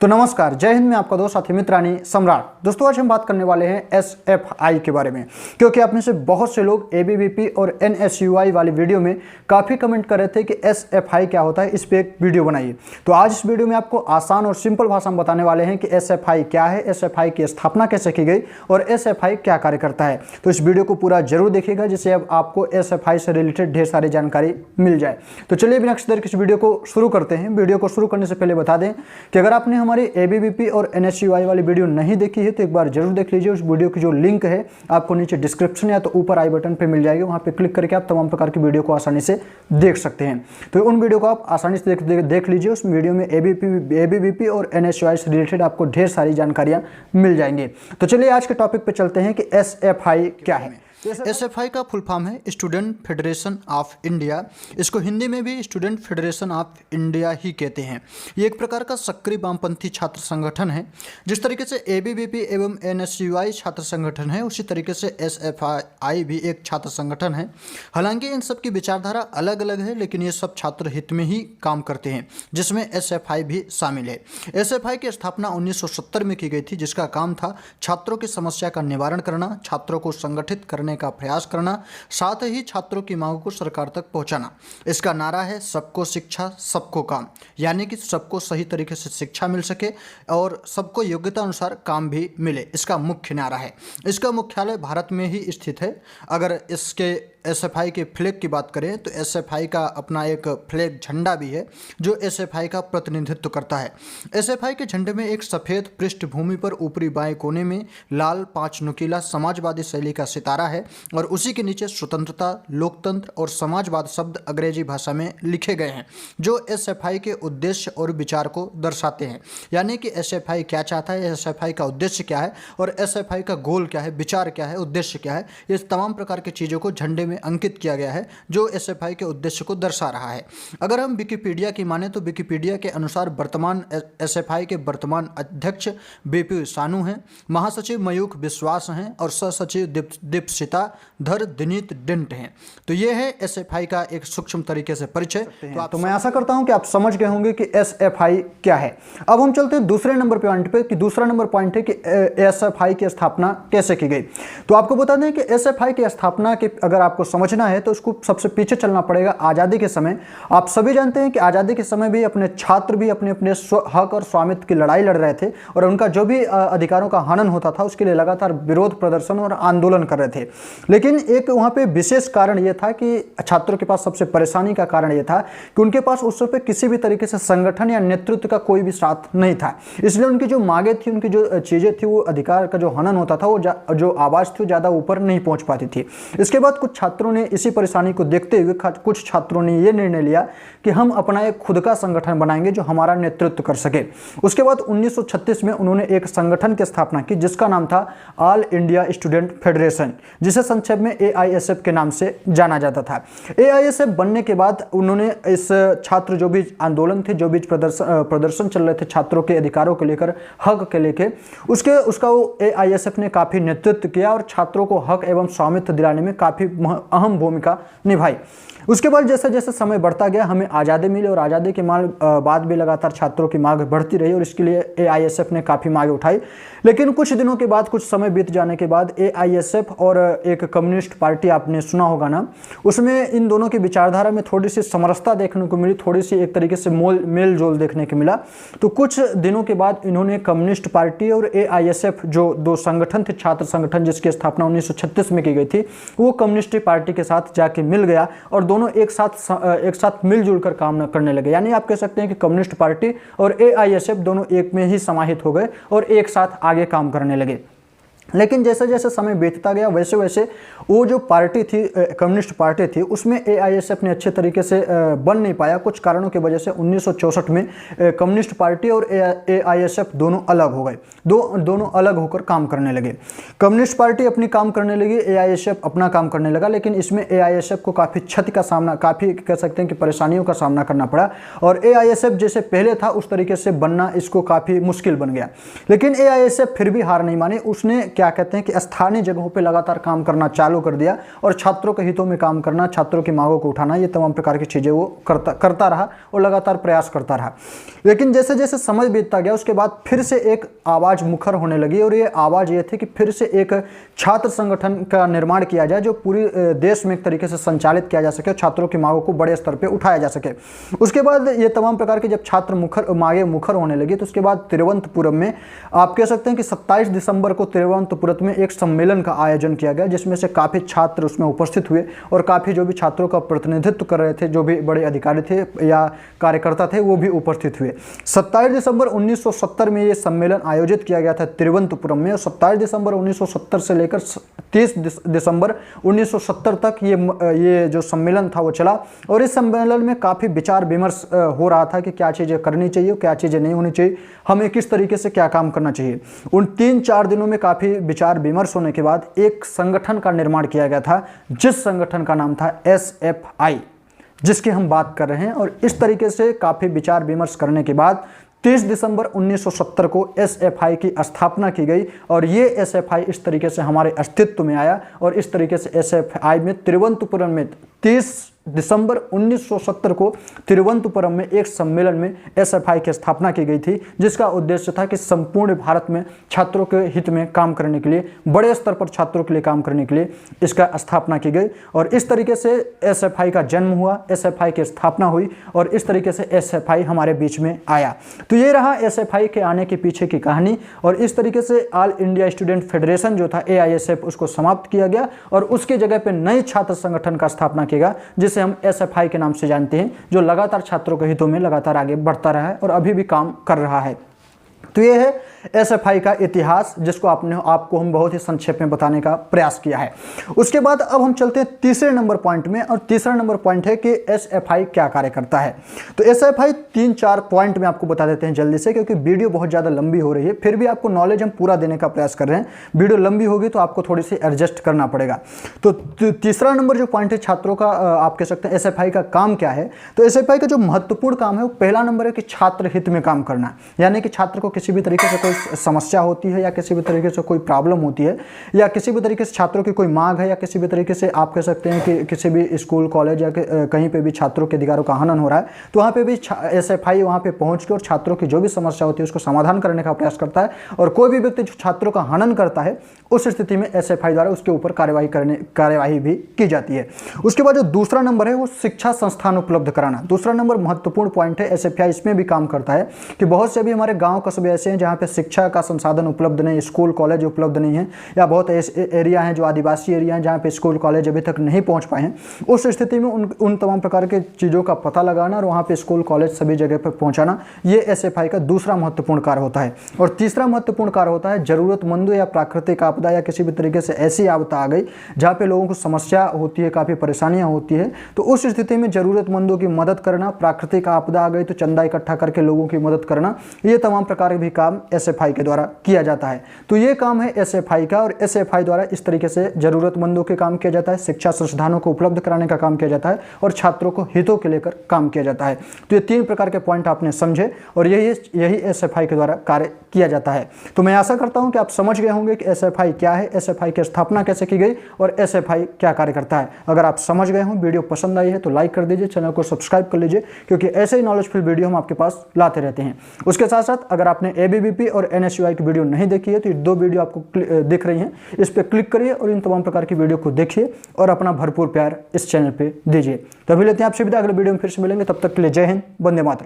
तो नमस्कार, जय हिंद में आपका दोस्त साथी मित्रानी सम्राट। दोस्तों आज हम बात करने वाले हैं एसएफआई के बारे में, क्योंकि आप में से बहुत से लोग एबीवीपी और एनएसयूआई वाली वीडियो में काफ़ी कमेंट कर रहे थे कि एसएफआई क्या होता है, इस पर एक वीडियो बनाइए। तो आज इस वीडियो में आपको आसान और सिंपल भाषा में बताने वाले हैं कि एसएफआई क्या है, एसएफआई की स्थापना कैसे की गई और एसएफआई क्या कार्य करता है। तो इस वीडियो को पूरा जरूर देखिएगा, जिससे अब आपको एसएफआई से रिलेटेड ढेर सारी जानकारी मिल जाए। तो चलिए बिना किसी देर के इस वीडियो को शुरू करते हैं। वीडियो को शुरू करने से पहले बता दें कि अगर आपने हमारी एबीवीपी और एनएसयूआई वाली वीडियो नहीं देखी है तो एक बार जरूर देख लीजिए। उस वीडियो की जो लिंक है आपको नीचे डिस्क्रिप्शन या तो ऊपर आई बटन पे मिल जाएगी, वहां पे क्लिक करके आप तमाम प्रकार की वीडियो को आसानी से देख सकते हैं। तो उन वीडियो को आप आसानी से देख लीजिए। उस वीडियो में एबीवीपी और एनएसयूआई से रिलेटेड आपको ढेर सारी जानकारियां मिल जाएंगी। तो चलिए आज के टॉपिक पे चलते हैं कि एसएफआई क्या है। एसएफआई का फुल फॉर्म है स्टूडेंट फेडरेशन ऑफ इंडिया। इसको हिंदी में भी स्टूडेंट फेडरेशन ऑफ इंडिया ही कहते हैं। ये एक प्रकार का सक्रिय वामपंथी छात्र संगठन है। जिस तरीके से एबीवीपी एवं एनएसयूआई छात्र संगठन है, उसी तरीके से एसएफआई भी एक छात्र संगठन है। हालांकि इन सब की विचारधारा अलग अलग है, लेकिन ये सब छात्र हित में ही काम करते हैं, जिसमें एसएफआई भी शामिल है। एसएफआई की स्थापना 1970 में की गई थी, जिसका काम था छात्रों की समस्या का निवारण करना, छात्रों को संगठित करने का प्रयास करना, साथ ही छात्रों की मांगों को सरकार तक पहुंचाना। इसका नारा है सबको शिक्षा सबको काम, यानी कि सबको सही तरीके से शिक्षा मिल सके और सबको योग्यता अनुसार काम भी मिले। इसका मुख्य नारा है। इसका मुख्यालय भारत में ही स्थित है। अगर इसके एसएफआई के फ्लैग की बात करें तो एसएफआई का अपना एक फ्लैग झंडा भी है, जो एसएफआई का प्रतिनिधित्व करता है। एसएफआई के झंडे में एक सफ़ेद पृष्ठभूमि पर ऊपरी बाएं कोने में लाल 5 नुकीला समाजवादी शैली का सितारा है और उसी के नीचे स्वतंत्रता, लोकतंत्र और समाजवाद शब्द अंग्रेजी भाषा में लिखे गए हैं, जो एसएफआई के उद्देश्य और विचार को दर्शाते हैं। यानी कि एसएफआई क्या चाहता है, एसएफआई का उद्देश्य क्या है और एसएफआई का गोल क्या है, विचार क्या है, उद्देश्य क्या है, ये तमाम प्रकार की चीज़ों को झंडे में अंकित किया गया है, जो एसएफआई के उद्देश्य को दर्शा रहा है। अगर हम विकिपीडिया की माने तो विकिपीडिया के अनुसार वर्तमान एसएफआई के वर्तमान अध्यक्ष बीपी सानू हैं, महासचिव मयूख विश्वास हैं और सहसचिव दीपशिता धर दिनीत डेंट हैं। तो ये है एसएफआई का एक सूक्ष्म तरीके से परिचय। तो मैं आशा करता हूं कि आप समझ गए होंगे कि एसएफआई क्या है। अब हम चलते हैं दूसरे नंबर पॉइंट पे कि दूसरा नंबर पॉइंट है कि एसएफआई की स्थापना कैसे की गई। तो आपको बता दें कि एसएफआई की स्थापना की अगर आपको समझना है तो उसको सबसे पीछे चलना पड़ेगा, आज़ादी के समय। आप सभी जानते हैं कि आज़ादी के समय भी अपने छात्र भी अपने अपने हक और स्वामित्व की लड़ाई लड़ रहे थे और उनका जो भी अधिकारों का हनन होता था उसके लिए लगातार विरोध प्रदर्शन और आंदोलन कर रहे थे। लेकिन एक वहाँ पे विशेष कारण यह था कि छात्रों के पास सबसे परेशानी का कारण यह था कि उनके पास उस समय किसी भी तरीके से संगठन या नेतृत्व का कोई भी साथ नहीं था। इसलिए उनकी जो मांगे थी, उनकी जो चीज़ें थी, वो अधिकार का जो हनन होता था, वो जो आवाज़ थी ज़्यादा ऊपर नहीं पहुँच पाती थी। इसके बाद कुछ छात्रों ने इसी परेशानी को देखते हुए कुछ छात्रों ने यह निर्णय लिया कि हम अपना एक खुद का संगठन बनाएंगे जो हमारा नेतृत्व कर सके। उसके बाद 1936 में उन्होंने एक संगठन की स्थापना की, जिसका नाम था ऑल इंडिया स्टूडेंट फेडरेशन, जिसे संक्षेप में एआईएसएफ के नाम से जाना जाता था। एआईएसएफ बनने के बाद उन्होंने इस छात्र जो भी आंदोलन थे, जो भी प्रदर्शन चल रहे थे छात्रों के अधिकारों को लेकर, हक के लेकर, उसका वो एआईएसएफ ने काफ़ी नेतृत्व किया और छात्रों को हक एवं स्वामित्व दिलाने में काफ़ी अहम भूमिका निभाई। उसके बाद जैसे जैसे समय बढ़ता गया, हमें आज़ादी मिली और आज़ादी के बाद भी लगातार छात्रों की मांग बढ़ती रही और इसके लिए एआईएसएफ ने काफ़ी मांग उठाई। लेकिन कुछ दिनों के बाद, कुछ समय बीत जाने के बाद एआईएसएफ और एक कम्युनिस्ट पार्टी, आपने सुना होगा ना, उसमें इन दोनों की विचारधारा में थोड़ी सी समरसता देखने को मिली, थोड़ी सी एक तरीके से मेल जोल देखने को मिला। तो कुछ दिनों के बाद इन्होंने कम्युनिस्ट पार्टी और एआईएसएफ, जो दो संगठन थे, छात्र संगठन जिसकी स्थापना 1936 में की गई थी, वो कम्युनिस्ट पार्टी के साथ जाके मिल गया और दोनों एक साथ मिलजुल कर काम करने लगे। यानी आप कह सकते हैं कि कम्युनिस्ट पार्टी और एआईएसएफ दोनों एक में ही समाहित हो गए और एक साथ आगे काम करने लगे। लेकिन जैसे जैसे समय बीतता गया, वैसे वैसे वो जो पार्टी थी, कम्युनिस्ट पार्टी थी, उसमें एआईएसएफ ने अच्छे तरीके से बन नहीं पाया। कुछ कारणों की वजह से 1964 में कम्युनिस्ट पार्टी और एआईएसएफ दोनों अलग हो गए, दोनों अलग होकर काम करने लगे। कम्युनिस्ट पार्टी अपनी काम करने लगी, एआईएसएफ अपना काम करने लगा। लेकिन इसमें एआईएसएफ को काफ़ी क्षति का सामना, काफ़ी कह सकते हैं कि परेशानियों का सामना करना पड़ा और एआईएसएफ जैसे पहले था उस तरीके से बनना इसको काफ़ी मुश्किल बन गया। लेकिन एआईएसएफ फिर भी हार नहीं मानी। उसने क्या क्या कहते हैं कि स्थानीय जगहों पे लगातार काम करना चालू कर दिया और छात्रों के हितों में काम करना, छात्रों की मांगों को उठाना, ये तमाम प्रकार की चीज़ें वो करता रहा और लगातार प्रयास करता रहा। लेकिन जैसे जैसे समय बीतता गया उसके बाद फिर से एक आवाज़ मुखर होने लगी और ये आवाज़ ये थी कि फिर से एक छात्र संगठन का निर्माण किया जाए जो पूरी देश में एक तरीके से संचालित किया जा सके, छात्रों की मांगों को बड़े स्तर पर उठाया जा सके। उसके बाद ये तमाम प्रकार की जब छात्र मांगे मुखर होने लगी तो उसके बाद तिरुवनंतपुरम में आप कह सकते हैं कि 27 दिसंबर को तिरुवनंतपुरम में एक सम्मेलन का आयोजन किया गया, जिसमें से काफ़ी छात्र उसमें उपस्थित हुए और काफ़ी जो भी छात्रों का प्रतिनिधित्व कर रहे थे, जो भी बड़े अधिकारी थे या कार्यकर्ता थे, वो भी उपस्थित हुए। 27 दिसंबर 1970 में ये सम्मेलन आयोजित किया गया था तिरुवनंतपुरम में और 27 दिसंबर 1970 से लेकर 30 दिसंबर 1970 तक ये जो सम्मेलन था वो चला और इस सम्मेलन में काफ़ी विचार विमर्श हो रहा था कि क्या चीज़ें करनी चाहिए, क्या चीज़ें नहीं होनी चाहिए, हमें किस तरीके से क्या काम करना चाहिए। उन 3-4 दिनों में काफ़ी विचार विमर्श होने के बाद एक संगठन का निर्माण किया गया था, जिस संगठन का नाम था SFI, जिसकी हम बात कर रहे हैं। और इस तरीके से काफ़ी विचार विमर्श करने के बाद 30 दिसंबर 1970 को SFI की स्थापना की गई और ये SFI इस तरीके से हमारे अस्तित्व में आया और इस तरीके से SFI में तिरुवनंतपुरम में 30 दिसंबर 1970 को तिरुवनंतपुरम में एक सम्मेलन में SFI की स्थापना की गई थी, जिसका उद्देश्य था कि संपूर्ण भारत में छात्रों के हित में काम करने के लिए, बड़े स्तर पर छात्रों के लिए काम करने के लिए इसका स्थापना की गई और इस तरीके से SFI का जन्म हुआ, SFI की स्थापना हुई और इस तरीके से SFI हमारे बीच में आया। तो ये रहा SFI के आने के पीछे की कहानी और इस तरीके से ऑल इंडिया स्टूडेंट फेडरेशन जो था AISF, उसको समाप्त किया गया और उसके जगह पर नए छात्र संगठन का स्थापना किया गया, जिसे हम SFI के नाम से जानते हैं, जो लगातार छात्रों के हितों में लगातार आगे बढ़ता रहा है और अभी भी काम कर रहा है। तो ये है SFI का इतिहास, जिसको आपको हम बहुत ही संक्षेप में बताने का प्रयास किया है। उसके बाद अब हम चलते हैं तीसरे नंबर पॉइंट में और तीसरा नंबर पॉइंट है कि SFI क्या कार्य करता है। तो SFI 3-4 पॉइंट में आपको बता देते हैं जल्दी से, क्योंकि वीडियो बहुत ज़्यादा लंबी हो रही है, फिर भी आपको नॉलेज हम पूरा देने का प्रयास कर रहे हैं। वीडियो लंबी होगी तो आपको थोड़ी सी एडजस्ट करना पड़ेगा। तो तीसरा नंबर जो पॉइंट है छात्रों का, आप कह सकते हैं SFI का काम क्या है। तो SFI का जो महत्वपूर्ण काम है वो पहला नंबर है कि छात्र हित में काम करना, यानी कि छात्र को किसी भी तरीके से कोई समस्या होती है या किसी भी तरीके से कोई प्रॉब्लम होती है या किसी भी तरीके से छात्रों की कोई मांग है या किसी भी तरीके से आप कह सकते हैं कि किसी भी स्कूल कॉलेज या कहीं पे भी छात्रों के अधिकारों का हनन हो रहा है, तो वहाँ पे भी SFI वहाँ पे पहुँच के और छात्रों की जो भी समस्या होती है उसको समाधान करने का प्रयास करता है। और कोई भी व्यक्ति जो छात्रों का हनन करता है उस स्थिति में SFI द्वारा उसके ऊपर कार्यवाही भी की जाती है। उसके बाद जो दूसरा नंबर है वो शिक्षा संस्थान उपलब्ध कराना, दूसरा नंबर महत्वपूर्ण पॉइंट है। SFI इसमें भी काम करता है कि बहुत से भी हमारे गाँव कस्बे ऐसे हैं जहाँ पे शिक्षा का संसाधन उपलब्ध नहीं, स्कूल कॉलेज उपलब्ध नहीं है, या बहुत ऐसे एरिया हैं जो आदिवासी एरिया हैं जहाँ पे स्कूल कॉलेज अभी तक नहीं पहुँच पाए हैं। उस स्थिति में उन तमाम प्रकार के चीज़ों का पता लगाना और वहाँ पे स्कूल कॉलेज सभी जगह पर पहुँचाना, ये SFI का दूसरा महत्वपूर्ण कार्य होता है। और तीसरा महत्वपूर्ण कार्य होता है ज़रूरतमंदों या प्राकृतिक आपदा या किसी भी तरीके से ऐसी आपदा आ गई जहाँ पे लोगों को समस्या होती है, काफ़ी परेशानियाँ होती है, तो उस स्थिति में ज़रूरतमंदों की मदद करना, प्राकृतिक आपदा आ गई तो चंदा इकट्ठा करके लोगों की मदद करना, ये तमाम प्रकार के भी काम SFI के द्वारा किया जाता है। तो ये काम है SFI का और SFI द्वारा इस तरीके से ज़रूरतमंदों के काम किया जाता है, शिक्षा संसाधनों को उपलब्ध कराने का काम किया जाता है और छात्रों को हितों के लेकर काम किया जाता है। तो ये 3 प्रकार के पॉइंट आपने समझे और यही SFI के द्वारा कार्य किया जाता है। तो मैं आशा करता हूं कि आप समझ गए होंगे कि SFI क्या है, SFI की स्थापना कैसे की गई और SFI क्या कार्य करता है। अगर आप समझ गए हों, वीडियो पसंद आई है तो लाइक कर दीजिए, चैनल को सब्सक्राइब कर लीजिए, क्योंकि ऐसे ही नॉलेजफुल वीडियो हम आपके पास लाते रहते हैं। उसके साथ साथ अगर आपने ABVP और NSUI की वीडियो नहीं देखी है तो ये 2 वीडियो आपको दिख रही हैं, इस पर क्लिक करिए और इन तमाम प्रकार की वीडियो को देखिए और अपना भरपूर प्यार इस चैनल पर दीजिए। तो अभी लेते हैं आपसे विदा, अगले वीडियो में फिर से मिलेंगे, तब तक के लिए जय हिंद, वंदे मातरम।